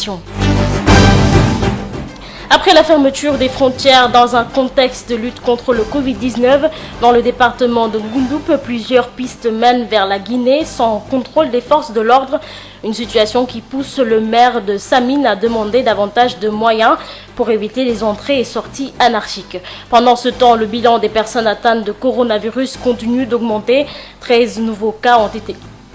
informations. Après la fermeture des frontières dans un contexte de lutte contre le Covid-19, dans le département de Goundoup, plusieurs pistes mènent vers la Guinée sans contrôle des forces de l'ordre. Une situation qui pousse le maire de Samine à demander davantage de moyens pour éviter les entrées et sorties anarchiques. Pendant ce temps, le bilan des personnes atteintes de coronavirus continue d'augmenter. 13 nouveaux cas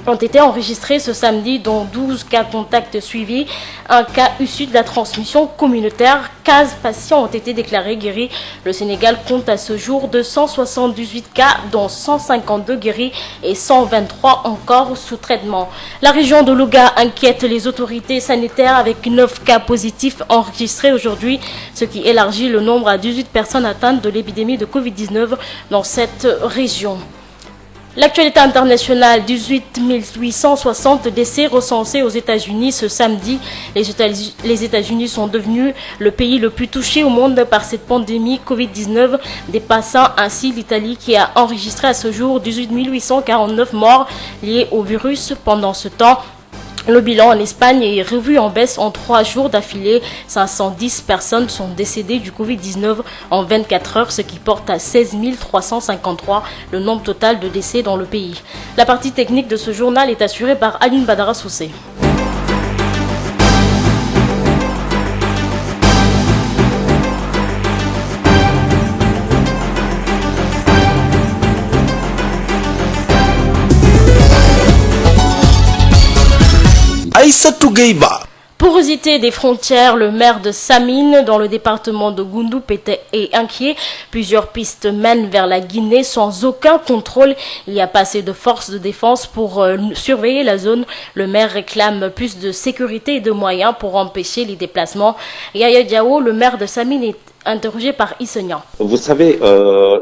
ont été enregistrés ce samedi, dont 12 cas contacts suivis, un cas issu de la transmission communautaire. 15 patients ont été déclarés guéris. Le Sénégal compte à ce jour 278 cas, dont 152 guéris et 123 encore sous traitement. La région de Louga inquiète les autorités sanitaires avec 9 cas positifs enregistrés aujourd'hui, ce qui élargit le nombre à 18 personnes atteintes de l'épidémie de Covid-19 dans cette région. L'actualité internationale, 18 860 décès recensés aux États-Unis ce samedi. Les États-Unis sont devenus le pays le plus touché au monde par cette pandémie Covid-19, dépassant ainsi l'Italie qui a enregistré à ce jour 18 849 morts liés au virus. Pendant ce temps, le bilan en Espagne est revu en baisse en 3 jours d'affilée. 510 personnes sont décédées du Covid-19 en 24 heures, ce qui porte à 16 353 le nombre total de décès dans le pays. La partie technique de ce journal est assurée par Aline Badara Soussé. Aïssatou Gueye-Ba. Porosité des frontières, le maire de Samine, dans le département de Goundoup, est inquiet. Plusieurs pistes mènent vers la Guinée sans aucun contrôle. Il n'y a pas assez de forces de défense pour surveiller la zone. Le maire réclame plus de sécurité et de moyens pour empêcher les déplacements. Yaya Diao, le maire de Samine, est interrogé par Issegnan. Vous savez,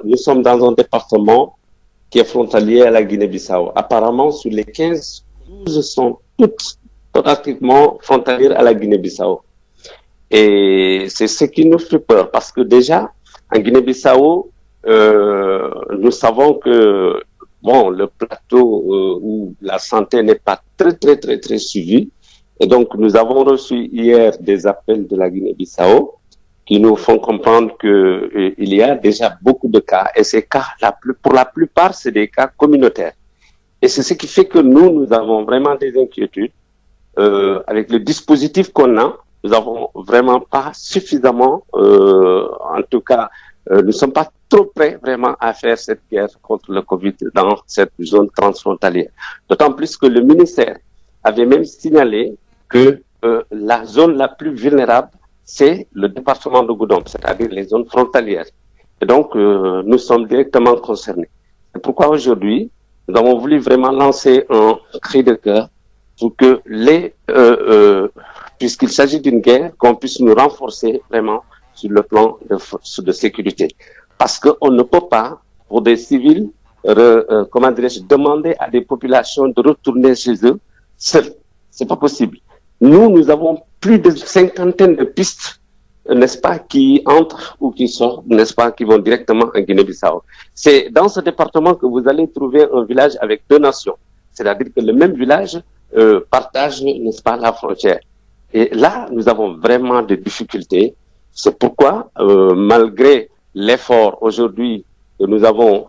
nous sommes dans un département qui est frontalier à la Guinée-Bissau. Apparemment, sur les 15, 12 sont toutes pratiquement frontalière à la Guinée-Bissau. Et c'est ce qui nous fait peur, parce que déjà, en Guinée-Bissau, nous savons que le plateau où la santé n'est pas très suivie. Et donc, nous avons reçu hier des appels de la Guinée-Bissau qui nous font comprendre que il y a déjà beaucoup de cas. Et ces cas, pour la plupart, c'est des cas communautaires. Et c'est ce qui fait que nous avons vraiment des inquiétudes. Avec le dispositif qu'on a, nous n'avons vraiment pas suffisamment, en tout cas, nous ne sommes pas trop prêts vraiment à faire cette guerre contre le Covid dans cette zone transfrontalière. D'autant plus que le ministère avait même signalé que la zone la plus vulnérable, c'est le département de Goudomp, c'est-à-dire les zones frontalières. Et donc, nous sommes directement concernés. C'est pourquoi aujourd'hui, nous avons voulu vraiment lancer un cri de cœur pour que puisqu'il s'agit d'une guerre, qu'on puisse nous renforcer vraiment sur le plan de sécurité. Parce qu'on ne peut pas, pour des civils, demander à des populations de retourner chez eux seuls. C'est pas possible. Nous avons plus de 50 de pistes, n'est-ce pas, qui entrent ou qui sortent, n'est-ce pas, qui vont directement en Guinée-Bissau. C'est dans ce département que vous allez trouver un village avec 2 nations. C'est-à-dire que le même village partage, n'est-ce pas, la frontière. Et là, nous avons vraiment des difficultés. C'est pourquoi, malgré l'effort aujourd'hui que nous avons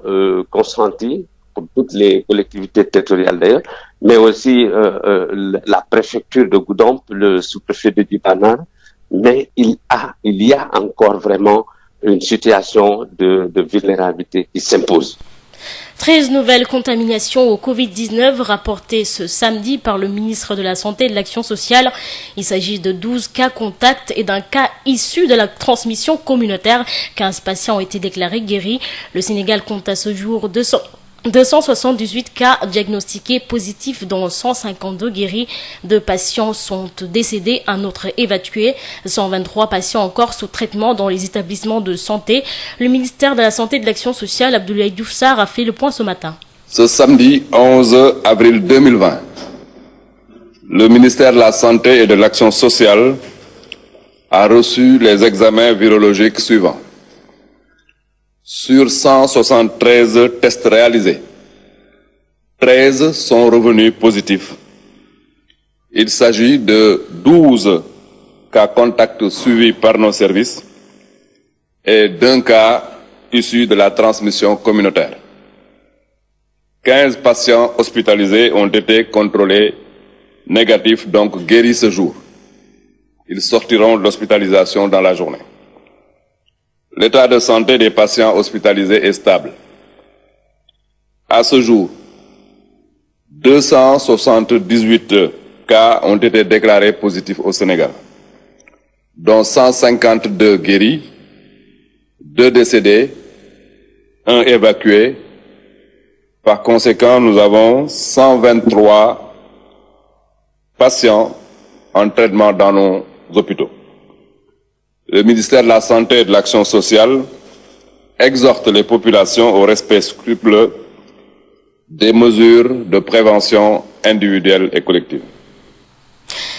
consenti pour toutes les collectivités territoriales d'ailleurs, mais aussi la préfecture de Goudomp, le sous-préfet de Dibana, mais il y a encore vraiment une situation de vulnérabilité qui s'impose. 13 nouvelles contaminations au Covid-19 rapportées ce samedi par le ministre de la Santé et de l'Action sociale. Il s'agit de 12 cas contacts et d'un cas issu de la transmission communautaire. 15 patients ont été déclarés guéris. Le Sénégal compte à ce jour 278 cas diagnostiqués positifs, dont 152 guéris. 2 patients sont décédés, un autre évacué. 123 patients encore sous traitement dans les établissements de santé. Le ministère de la Santé et de l'Action sociale, Abdoulaye Diouf Sarr, a fait le point ce matin. Ce samedi 11 avril 2020, le ministère de la Santé et de l'Action sociale a reçu les examens virologiques suivants. Sur 173 tests réalisés, 13 sont revenus positifs. Il s'agit de 12 cas contacts suivis par nos services et d'un cas issu de la transmission communautaire. 15 patients hospitalisés ont été contrôlés négatifs, donc guéris ce jour. Ils sortiront de l'hospitalisation dans la journée. L'état de santé des patients hospitalisés est stable. À ce jour, 278 cas ont été déclarés positifs au Sénégal, dont 152 guéris, 2 décédés, 1 évacué. Par conséquent, nous avons 123 patients en traitement dans nos hôpitaux. Le ministère de la Santé et de l'Action sociale exhorte les populations au respect scrupuleux des mesures de prévention individuelle et collective.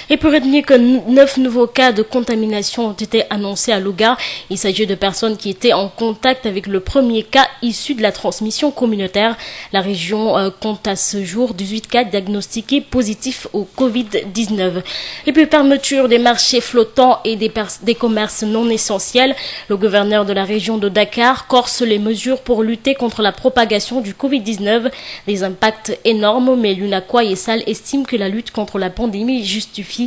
Et pour retenir que 9 nouveaux cas de contamination ont été annoncés à Louga, il s'agit de personnes qui étaient en contact avec le premier cas issu de la transmission communautaire. La région compte à ce jour 18 cas diagnostiqués positifs au Covid-19. Et puis fermeture des marchés flottants et des commerces non essentiels. Le gouverneur de la région de Dakar corse les mesures pour lutter contre la propagation du Covid-19. Des impacts énormes, mais l'UNACOIS Yessal estime que la lutte contre la pandémie est justifié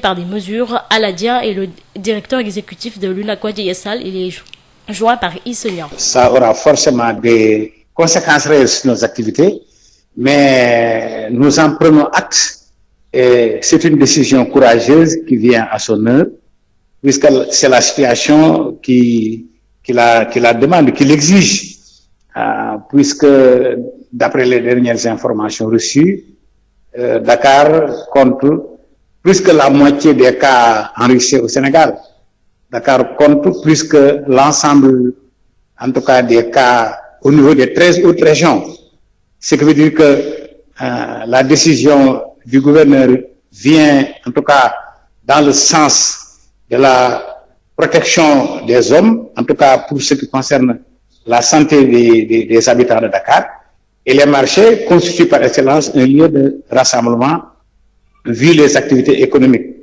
par des mesures. Aladia est le directeur exécutif de l'UNACOIS Yessal. Il est joint par Issonia. Ça aura forcément des conséquences réelles sur nos activités, mais nous en prenons acte et c'est une décision courageuse qui vient à son heure, puisque c'est la situation qui la demande, qui l'exige, puisque d'après les dernières informations reçues, Dakar compte plus que la moitié des cas enregistrés au Sénégal. Dakar compte plus que l'ensemble, en tout cas, des cas au niveau des 13 autres régions. Ce qui veut dire que la décision du gouverneur vient, en tout cas, dans le sens de la protection des hommes, en tout cas pour ce qui concerne la santé des habitants de Dakar. Et les marchés constituent par excellence un lieu de rassemblement vu les activités économiques.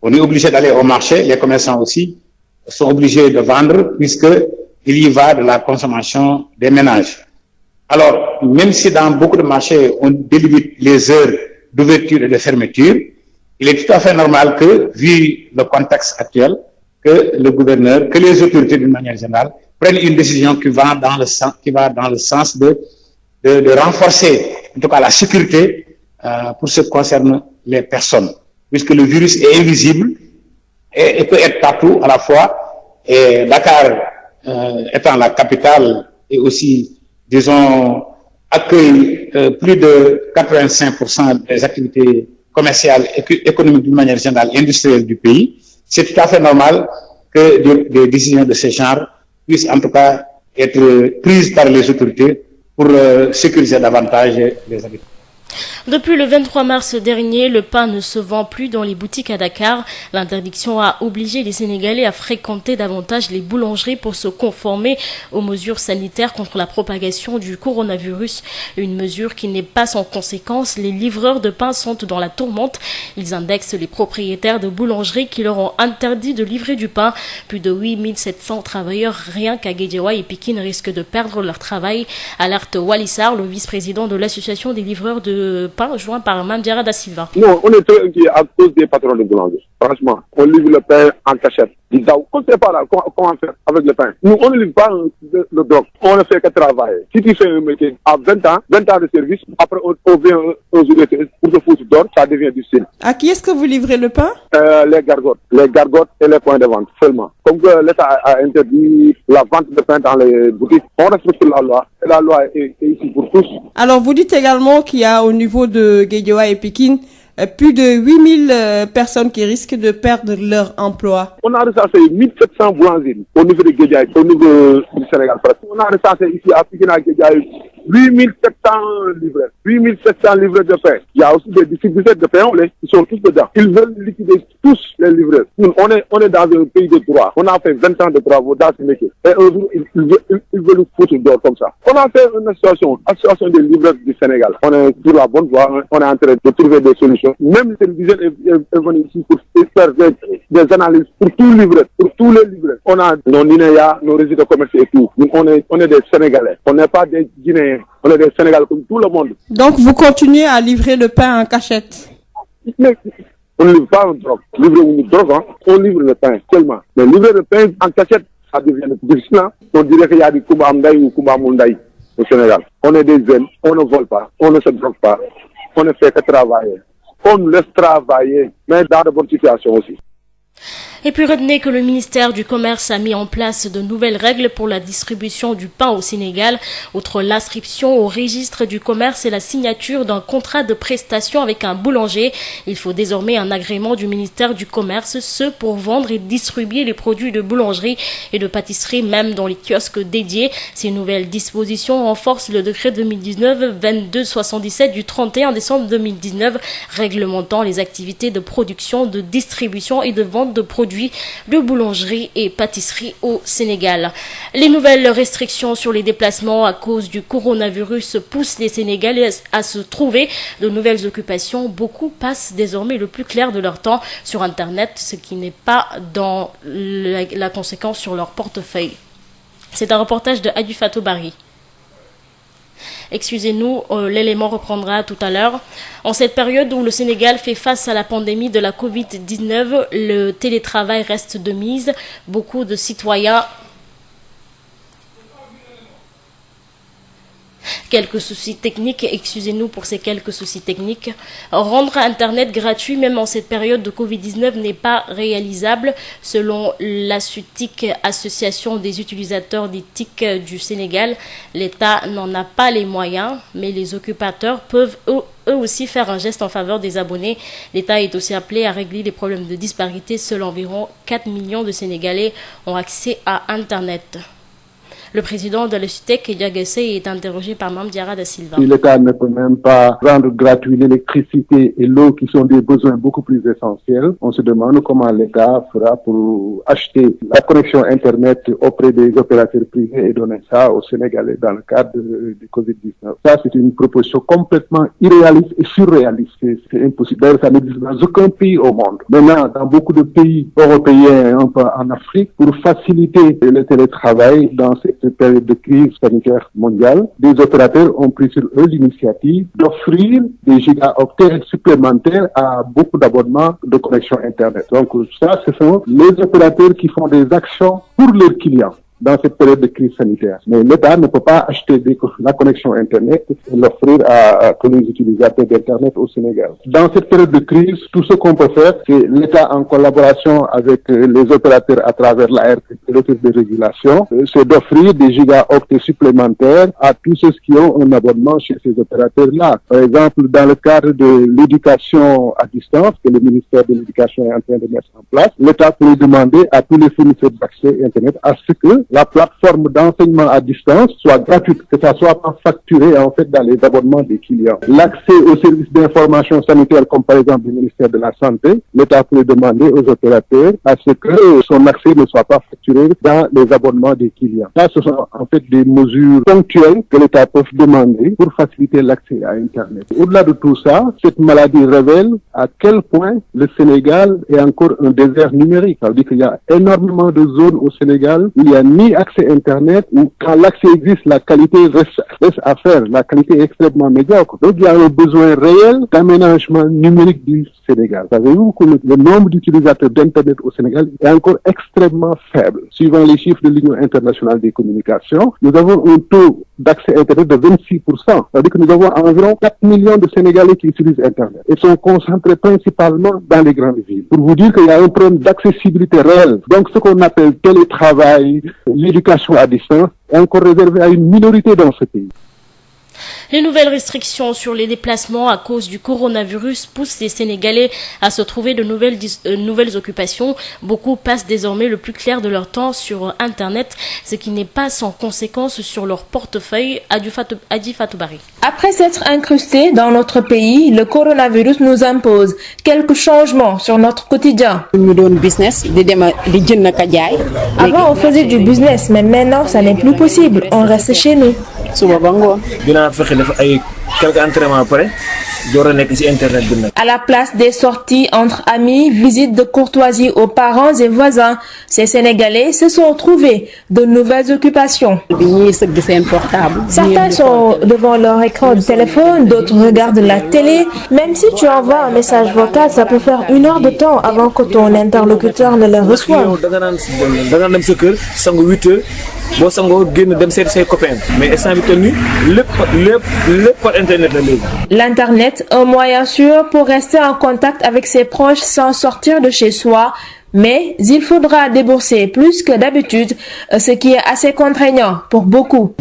On est obligé d'aller au marché, les commerçants aussi sont obligés de vendre puisqu'il y va de la consommation des ménages. Alors, même si dans beaucoup de marchés on délimite les heures d'ouverture et de fermeture, il est tout à fait normal que, vu le contexte actuel, que le gouverneur, que les autorités d'une manière générale prennent une décision qui va dans le sens de renforcer, en tout cas, la sécurité pour ce qui concerne les personnes, puisque le virus est invisible et peut être partout à la fois. Et Dakar, étant la capitale et aussi, disons, accueille plus de 85% des activités commerciales et économiques d'une manière générale, industrielle du pays. C'est tout à fait normal que des décisions de ce genre puissent en tout cas être prises par les autorités pour sécuriser davantage les habitants. Depuis le 23 mars dernier, le pain ne se vend plus dans les boutiques à Dakar. L'interdiction a obligé les Sénégalais à fréquenter davantage les boulangeries pour se conformer aux mesures sanitaires contre la propagation du coronavirus. Une mesure qui n'est pas sans conséquence. Les livreurs de pain sont dans la tourmente. Ils indexent les propriétaires de boulangeries qui leur ont interdit de livrer du pain. Plus de 8700 travailleurs, rien qu'à Guédiawaye et Pikine, risquent de perdre leur travail. Alerte Walissar, le vice-président de l'association des livreurs de pain, joint par Mandiara da Silva. Non, on est très inquiet à cause des patrons de boulangerie. Franchement, on livre le pain en cachette. On ne sait pas là comment faire avec le pain. Nous, on ne livre pas le drogue. On ne fait que travailler. Si tu fais un métier à 20 ans de service, après on vient aux UDT pour se foutre d'or, ça devient du style. À qui est-ce que vous livrez le pain? Les gargotes et les points de vente seulement. Comme que l'État a interdit la vente de pain dans les boutiques, on respecte la loi. Et la loi est ici pour tous. Alors vous dites également qu'il y a au niveau de Guédiawaye et Pikine plus de 8000 personnes qui risquent de perdre leur emploi. On a recensé 1700 boulangeries au niveau de Guédiawaye, au niveau du Sénégal. On a recensé ici à Pikine à Guédiawaye 8700 livrets. 8700 livrets de pain. Il y a aussi des distributeurs de pain au lait. Ils sont tous dedans. Ils veulent liquider tous les livreurs. On est dans un pays de droit. On a fait 20 ans de travaux dans ce métier. Et un jour, ils veulent nous foutre dehors comme ça. On a fait une association des livreurs du Sénégal. On est sur la bonne voie. On est en train de trouver des solutions. Même le télévision est venu ici pour faire des analyses pour tous les livreurs, pour tous les livreurs. On a nos NINEA, nos résidents commerciaux et tout. On est des Sénégalais. On n'est pas des Guinéens. On est des Sénégalais comme tout le monde. Donc vous continuez à livrer le pain en cachette? Mais on ne livre pas en drogue. Livrer une drogue, hein. On livre le pain seulement. Mais livrer le pain en cachette, ça devient difficile. Hein. On dirait qu'il y a du Kumba Amdaï ou Kumba Mundaï au Sénégal. On est des jeunes, on ne vole pas, on ne se drogue pas, on ne fait que travailler. On nous laisse travailler, mais dans de bonnes situations aussi. Et puis retenez que le ministère du Commerce a mis en place de nouvelles règles pour la distribution du pain au Sénégal. Outre l'inscription au registre du commerce et la signature d'un contrat de prestation avec un boulanger, il faut désormais un agrément du ministère du Commerce, ce pour vendre et distribuer les produits de boulangerie et de pâtisserie, même dans les kiosques dédiés. Ces nouvelles dispositions renforcent le décret 2019-2277 du 31 décembre 2019, réglementant les activités de production, de distribution et de vente de produits de boulangerie et pâtisserie au Sénégal. Les nouvelles restrictions sur les déplacements à cause du coronavirus poussent les Sénégalais à se trouver de nouvelles occupations. Beaucoup passent désormais le plus clair de leur temps sur Internet, ce qui n'est pas dans la conséquence sur leur portefeuille. C'est un reportage de Adi Fatou Bari. Excusez-nous, l'élément reprendra tout à l'heure. En cette période où le Sénégal fait face à la pandémie de la Covid-19, le télétravail reste de mise. Beaucoup de citoyens... Quelques soucis techniques, excusez-nous pour ces quelques soucis techniques. Rendre Internet gratuit, même en cette période de Covid-19, n'est pas réalisable. Selon l'ASUTIC, Association des utilisateurs des TIC du Sénégal, l'État n'en a pas les moyens, mais les occupateurs peuvent eux aussi faire un geste en faveur des abonnés. L'État est aussi appelé à régler les problèmes de disparité. Seuls environ 4 millions de Sénégalais ont accès à Internet. Le président de l'ASUTEC, Diagassé, est interrogé par Mme Diarra da Silva. Si l'État ne peut même pas rendre gratuit l'électricité et l'eau qui sont des besoins beaucoup plus essentiels, on se demande comment l'État fera pour acheter la connexion Internet auprès des opérateurs privés et donner ça aux Sénégalais dans le cadre du Covid-19. Ça, c'est une proposition complètement irréaliste et surréaliste. C'est impossible. D'ailleurs, ça n'existe dans aucun pays au monde. Maintenant, dans beaucoup de pays européens, un peu en Afrique, pour faciliter le télétravail dans cette période de crise sanitaire mondiale, des opérateurs ont pris sur eux l'initiative d'offrir des gigaoctets supplémentaires à beaucoup d'abonnements de connexion Internet. Donc ça, ce sont les opérateurs qui font des actions pour leurs clients dans cette période de crise sanitaire. Mais l'État ne peut pas acheter la connexion Internet et l'offrir à tous les utilisateurs d'Internet au Sénégal. Dans cette période de crise, tout ce qu'on peut faire, c'est l'État en collaboration avec les opérateurs à travers l'ART, l'Autorité de régulation, c'est d'offrir des gigaoctets supplémentaires à tous ceux qui ont un abonnement chez ces opérateurs-là. Par exemple, dans le cadre de l'éducation à distance que le ministère de l'Éducation est en train de mettre en place, l'État peut demander à tous les fournisseurs d'accès Internet à ce que la plateforme d'enseignement à distance soit gratuite, que ça soit pas facturé en fait dans les abonnements des clients. L'accès aux services d'information sanitaire, comme par exemple le ministère de la Santé, l'État peut demander aux opérateurs à ce que son accès ne soit pas facturé dans les abonnements des clients. Ça, ce sont en fait des mesures ponctuelles que l'État peut demander pour faciliter l'accès à Internet. Au-delà de tout ça, cette maladie révèle à quel point le Sénégal est encore un désert numérique. Ça veut dire qu'il y a énormément de zones au Sénégal où il y a ni accès Internet, ou quand l'accès existe, la qualité reste à faire. La qualité est extrêmement médiocre. Donc il y a un besoin réel d'aménagement numérique du Sénégal. Savez-vous que le nombre d'utilisateurs d'Internet au Sénégal est encore extrêmement faible. Suivant les chiffres de l'Union internationale des communications, nous avons un taux d'accès Internet de 26%. C'est-à-dire que nous avons environ 4 millions de Sénégalais qui utilisent Internet et sont concentrés principalement dans les grandes villes. Pour vous dire qu'il y a un problème d'accessibilité réelle. Donc ce qu'on appelle télétravail, l'éducation à distance est encore réservé à une minorité dans ce pays. Les nouvelles restrictions sur les déplacements à cause du coronavirus poussent les Sénégalais à se trouver de nouvelles occupations. Beaucoup passent désormais le plus clair de leur temps sur Internet, ce qui n'est pas sans conséquence sur leur portefeuille. Adi Fatoubari. Après s'être incrusté dans notre pays, le coronavirus nous impose quelques changements sur notre quotidien. Avant, on faisait du business, mais maintenant, ça n'est plus possible. On reste chez nous. À la place des sorties entre amis, visites de courtoisie aux parents et voisins, ces Sénégalais se sont trouvés de nouvelles occupations. Certains sont devant leur écran de téléphone, d'autres regardent la télé. Même si tu envoies un message vocal, ça peut faire 1 heure de temps avant que ton interlocuteur ne le reçoive. L'internet, un moyen sûr pour rester en contact avec ses proches sans sortir de chez soi, mais il faudra débourser plus que d'habitude, ce qui est assez contraignant pour beaucoup.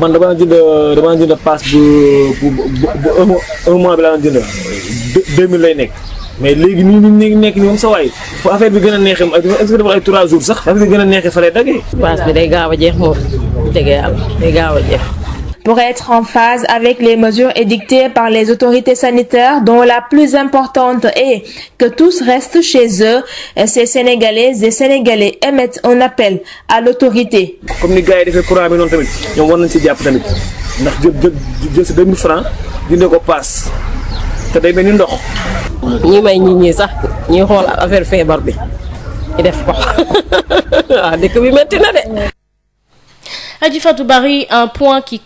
Mais léegi nii nekk ni moom sa waay fu affaire bi gën a neexee est-ce que dafa ay 3 jours sax affaire bi gën a neexee fa lay daggee. paas bi day gaaw a jeex moom dëgg yàlla day gaaw a jeex. Pour être en phase avec les mesures édictées par les autorités sanitaires, dont la plus importante est que tous restent chez eux, ces Sénégalaises et Sénégalais émettent un appel à l'autorité. Comme ni gars yi defee courant bi noonu tamit ñoom war nañ ci jàpp tamit ndax jël sa 2000 francs dina ko paas te day mel ni ndox. ñi may ñi sax ñi xool affaire feebar bi ñu def ko dëkk bi metti na de. Adi Fatoubari, un point qui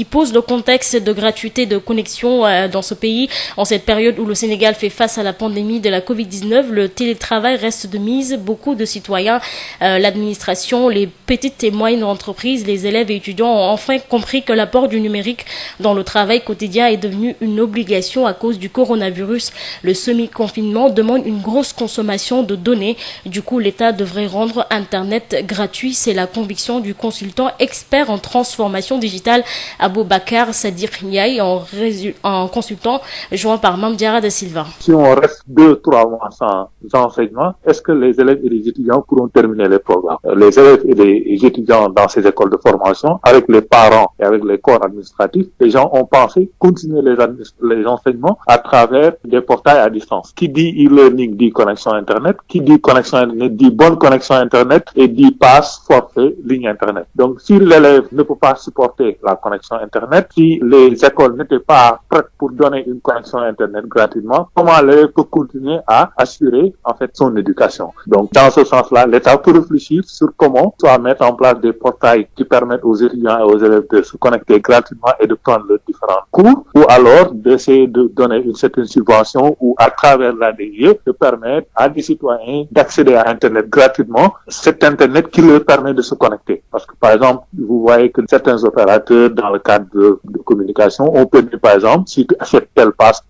pose le contexte de gratuité de connexion dans ce pays. En cette période où le Sénégal fait face à la pandémie de la Covid-19, le télétravail reste de mise. Beaucoup de citoyens, l'administration, les petites et moyennes entreprises, les élèves et étudiants ont enfin compris que l'apport du numérique dans le travail quotidien est devenu une obligation à cause du coronavirus. Le semi-confinement demande une grosse consommation de données. Du coup, l'État devrait rendre Internet gratuit. C'est la conviction du consultant expert en transformation digitale Aboubacar Sadiq Ndiaye, en consultant joint par Mame Diarra da Silva. Si on reste 2-3 mois sans enseignement, est-ce que les élèves et les étudiants pourront terminer les programmes? Les élèves et les étudiants dans ces écoles de formation, avec les parents et avec les corps administratifs, les gens ont pensé continuer les enseignements à travers des portails à distance. Qui dit e-learning dit connexion Internet, qui dit connexion Internet dit bonne connexion Internet et dit passe forfait ligne Internet. Donc si l'élève ne peut pas supporter la connexion Internet, si les écoles n'étaient pas prêtes pour donner une connexion Internet gratuitement, comment l'élève peut continuer à assurer en fait son éducation? Donc dans ce sens-là, l'État peut réfléchir sur comment soit mettre en place des portails qui permettent aux étudiants et aux élèves de se connecter gratuitement et de prendre leurs différents cours, ou alors d'essayer de donner une certaine subvention ou à travers l'ADIE de permettre à des citoyens d'accéder à Internet gratuitement, cet Internet qui leur permet de se connecter. Parce que par exemple, vous voyez que certains opérateurs dans le cadre de communication ont permis par exemple, si tu achètes tel passe,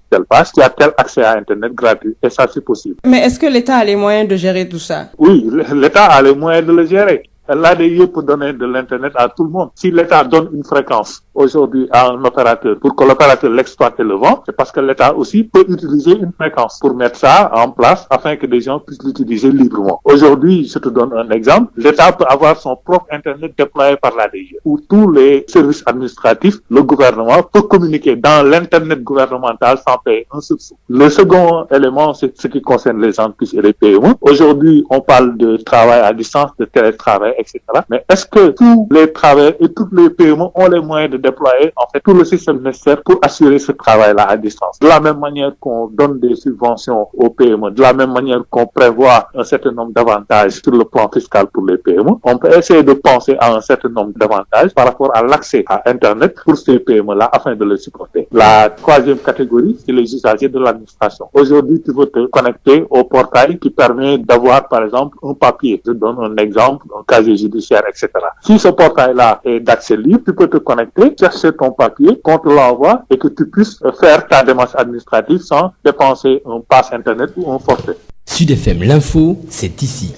tu as tel accès à Internet gratuit et ça c'est possible. Mais est-ce que l'État a les moyens de gérer tout ça? Oui, l'État a les moyens de le gérer. L'ADIE peut donner de l'Internet à tout le monde. Si l'État donne une fréquence aujourd'hui à un opérateur pour que l'opérateur l'exploite et le vend, c'est parce que l'État aussi peut utiliser une fréquence pour mettre ça en place afin que des gens puissent l'utiliser librement. Aujourd'hui, je te donne un exemple. L'État peut avoir son propre Internet déployé par l'ADIE où tous les services administratifs, le gouvernement peut communiquer dans l'Internet gouvernemental sans payer un soupçon. Le second élément, c'est ce qui concerne les entreprises et les PME. Aujourd'hui, on parle de travail à distance, de télétravail, etc. Mais est-ce que tous les travailleurs et toutes les PME ont les moyens de déployer en fait tout le système nécessaire pour assurer ce travail-là à distance? De la même manière qu'on donne des subventions aux PME, de la même manière qu'on prévoit un certain nombre d'avantages sur le plan fiscal pour les PME, on peut essayer de penser à un certain nombre d'avantages par rapport à l'accès à Internet pour ces PME-là afin de les supporter. La troisième catégorie, c'est les usagers de l'administration. Aujourd'hui, tu veux te connecter au portail qui permet d'avoir, par exemple, un papier. Je donne un exemple, un casier judiciaire, etc. Si ce portail-là est d'accès libre, tu peux te connecter, chercher ton papier, qu'on te l'envoie et que tu puisses faire ta démarche administrative sans dépenser un pass Internet ou un forfait. Sud FM, l'info, c'est ici.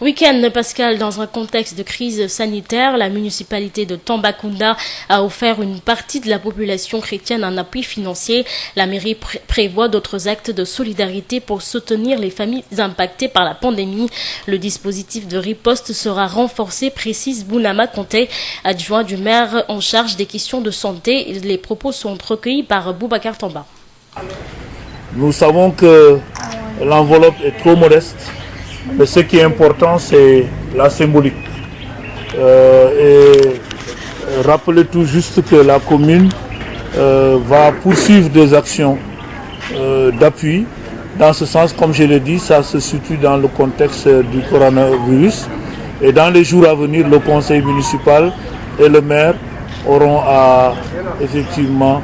Week-end Pascal, dans un contexte de crise sanitaire, la municipalité de Tambacounda a offert une partie de la population chrétienne un appui financier. La mairie prévoit d'autres actes de solidarité pour soutenir les familles impactées par la pandémie. Le dispositif de riposte sera renforcé, précise Bounama Conté, adjoint du maire en charge des questions de santé. Les propos sont recueillis par Boubacar Tamba. Nous savons que l'enveloppe est trop modeste. Mais ce qui est important, c'est la symbolique. Et rappeler tout juste que la commune va poursuivre des actions d'appui. Dans ce sens, comme je l'ai dit, ça se situe dans le contexte du coronavirus. Et dans les jours à venir, le conseil municipal et le maire auront à effectivement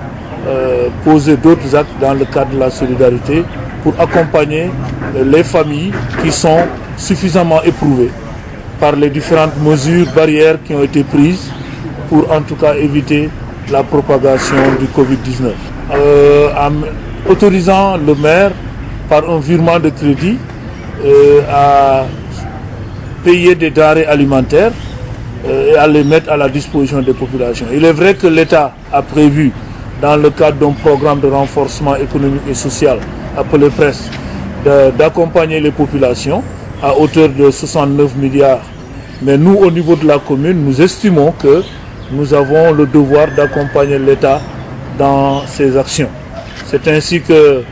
poser d'autres actes dans le cadre de la solidarité pour accompagner les familles qui sont suffisamment éprouvées par les différentes mesures barrières qui ont été prises pour en tout cas éviter la propagation du Covid-19. En autorisant le maire par un virement de crédit à payer des denrées alimentaires et à les mettre à la disposition des populations. Il est vrai que l'État a prévu dans le cadre d'un programme de renforcement économique et social appelé PRESS, d'accompagner les populations à hauteur de 69 milliards. Mais nous, au niveau de la commune, nous estimons que nous avons le devoir d'accompagner l'État dans ses actions. C'est ainsi que,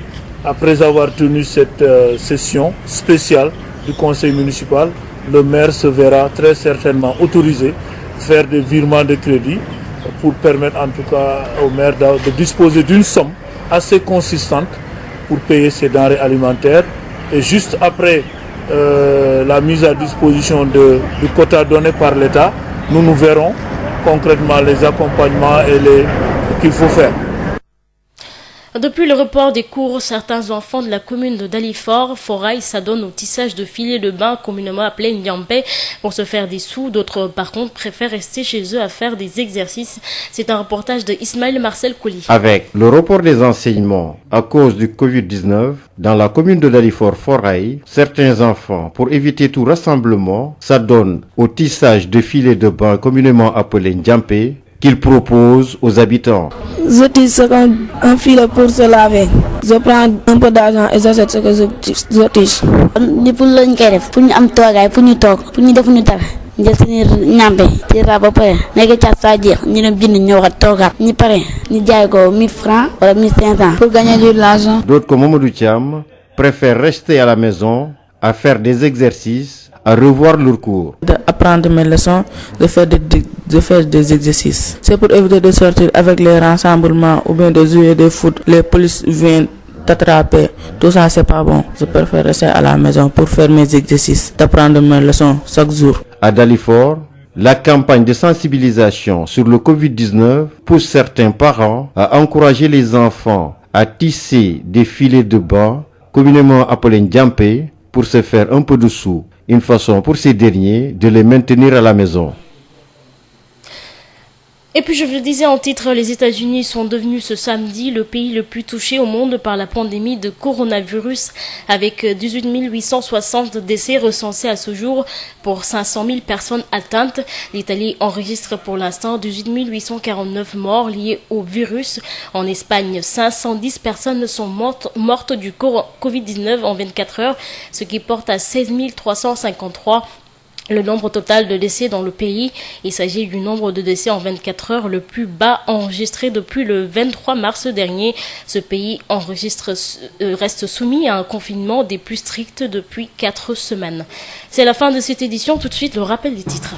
après avoir tenu cette session spéciale du conseil municipal, le maire se verra très certainement autorisé à faire des virements de crédit pour permettre en tout cas au maire de disposer d'une somme assez consistante pour payer ses denrées alimentaires. Et juste après la mise à disposition du quota donné par l'État, nous verrons concrètement les accompagnements qu'il faut faire. Depuis le report des cours, certains enfants de la commune de Dalifort, Forail, s'adonnent au tissage de filets de bain communément appelés Ndiampé pour se faire des sous. D'autres, par contre, préfèrent rester chez eux à faire des exercices. C'est un reportage de Ismaël Marcel Kouli. Avec le report des enseignements à cause du Covid-19, dans la commune de Dalifort, Forail, certains enfants, pour éviter tout rassemblement, s'adonnent au tissage de filets de bain communément appelés Ndiampé qu'il propose aux habitants. Je tisse un filet pour se laver. Je prends un peu d'argent et j'achète ce que je tisse. Ni pour lañ koy def pour ñu am toogaay pour ñu toog pour ñu def ñu dara njël suñu ñambe ci ra ba pare nekk ca sa jeex ñu dem bind ñëw ak toogaat ñu pare ñu jaay ko 1000 francs wala 1500 pour gagner de l'argent. D'autres comme Mamadou Thiam préfèrent rester à la maison à faire des exercices, à revoir leurs cours. D'apprendre mes leçons, de faire des exercices. C'est pour éviter de sortir avec les rassemblements ou bien de jouer des foot. Les polices viennent t'attraper. Tout ça, c'est pas bon. Je préfère rester à la maison pour faire mes exercices, d'apprendre mes leçons chaque jour. À Dalifort, la campagne de sensibilisation sur le Covid-19 pousse certains parents à encourager les enfants à tisser des filets de bain, communément appelés Ndiampé, pour se faire un peu de sous. Une façon pour ces derniers de les maintenir à la maison. Et puis je vous le disais en titre, les États-Unis sont devenus ce samedi le pays le plus touché au monde par la pandémie de coronavirus, avec 18 860 décès recensés à ce jour pour 500 000 personnes atteintes. L'Italie enregistre pour l'instant 18 849 morts liés au virus. En Espagne, 510 personnes sont mortes du Covid-19 en 24 heures, ce qui porte à 16 353 le nombre total de décès dans le pays. Il s'agit du nombre de décès en 24 heures le plus bas enregistré depuis le 23 mars dernier. Ce pays reste soumis à un confinement des plus stricts depuis 4 semaines. C'est la fin de cette édition. Tout de suite, le rappel des titres.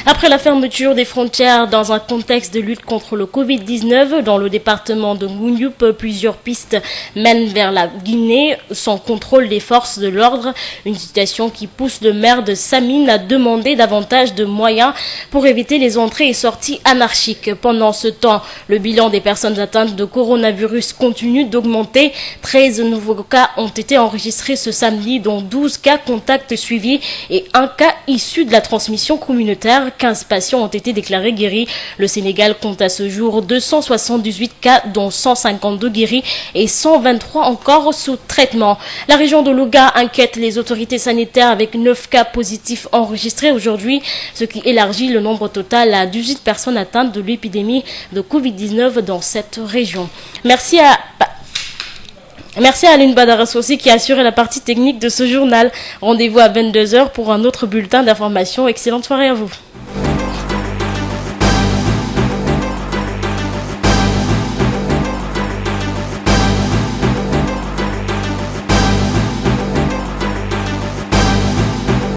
Après la fermeture des frontières dans un contexte de lutte contre le Covid-19, dans le département de Ngoundioup, plusieurs pistes mènent vers la Guinée sans contrôle des forces de l'ordre. Une situation qui pousse le maire de Samine à demander davantage de moyens pour éviter les entrées et sorties anarchiques. Pendant ce temps, le bilan des personnes atteintes de coronavirus continue d'augmenter. 13 nouveaux cas ont été enregistrés ce samedi, dont 12 cas contacts suivis et un cas issu de la transmission communautaire. 15 patients ont été déclarés guéris. Le Sénégal compte à ce jour 278 cas, dont 152 guéris et 123 encore sous traitement. La région de Louga inquiète les autorités sanitaires avec 9 cas positifs enregistrés aujourd'hui, ce qui élargit le nombre total à 18 personnes atteintes de l'épidémie de Covid-19 dans cette région. Merci à Aline Badara-Sossi qui a assuré la partie technique de ce journal. Rendez-vous à 22h pour un autre bulletin d'information. Excellente soirée à vous.